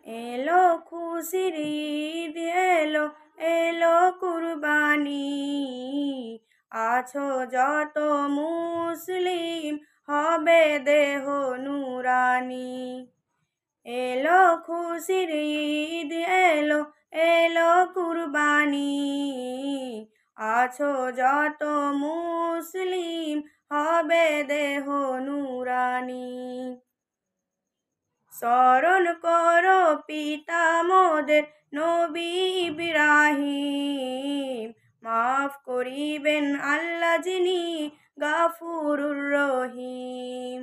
এলো খুশির ঈদ, এলো এলো কুরবানি। আছো যত মুসলিম, হবে দেহ নুরানি। এলো খুশির ঈদ, এলো এলো কুরবানি। আছো যত মুসলিম, হবে দেহ নুরানি। স্মরণ করো পিতা মোদের নবী ইব্রাহিম, মাফ করিবেন আল্লাহ যিনি গাফুরুর রহিম।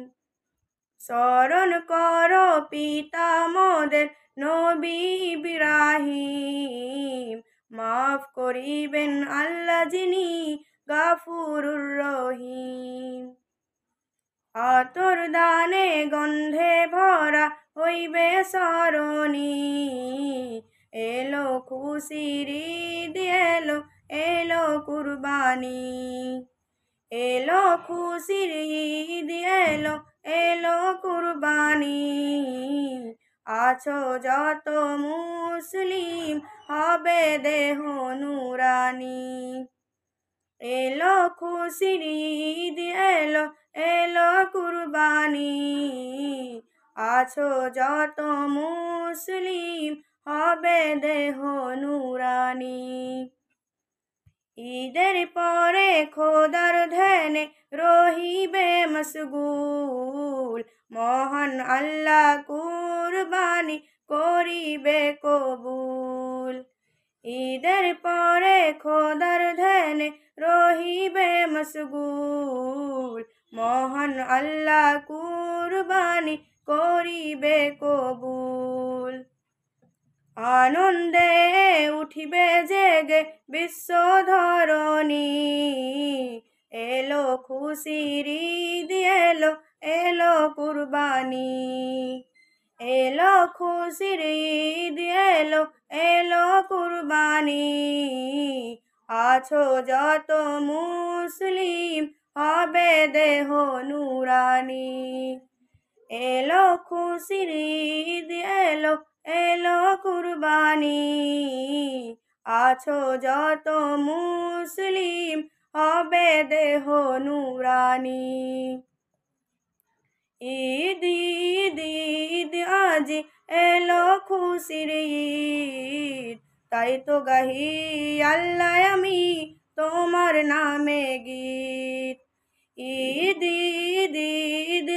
স্মরণ করো পিতা মোদের নবী ইব্রাহিম, মাফ করিবেন আল্লাহ যিনি গাফুরুর রহিম। আতর দানে গন্ধে ভরা হইবে সরণি, এলো খুশির ঈদ, এলো এলো কুরবানি। এলো খুশির ঈদ, এলো এলো কুরবানি। আছো যত মুসলিম, হবে দেহ নুরানি। এলো খুশির ঈদ, এলো এলো কুরবানি। আছো যত মুসলিম, হবে দেহ নুরানি। ঈদের পরে খোদার ধ্যানে রহিবে মশগুল, মহান আল্লাহ কুরবানি করিবে কবুল। ঈদের পরে খোদার ধ্যানে রহিবে মশগুল, মহান আল্লাহ কুরবানি করিবে কবুল। আনন্দে উঠিবে জেগে বিশ্ব ধরণী, এলো খুশির ঈদ, এলো এলো কুরবানি। এলো খুশির ঈদ, এলো এলো কুরবানি। আছো যত মুসলিম, হবে দেহ নুরানি। এলো খুশির ঈদ, এলো এলো কুরবানি। আছো যত মুসলিম, হবে দেহ নুরানি। ঈদ ঈদ ঈদ আজ এলো খুশির ঈদ, তাই তো গাহি আল্লাহ আমি তোমার নামে গীত। ঈদ ঈদ ঈদ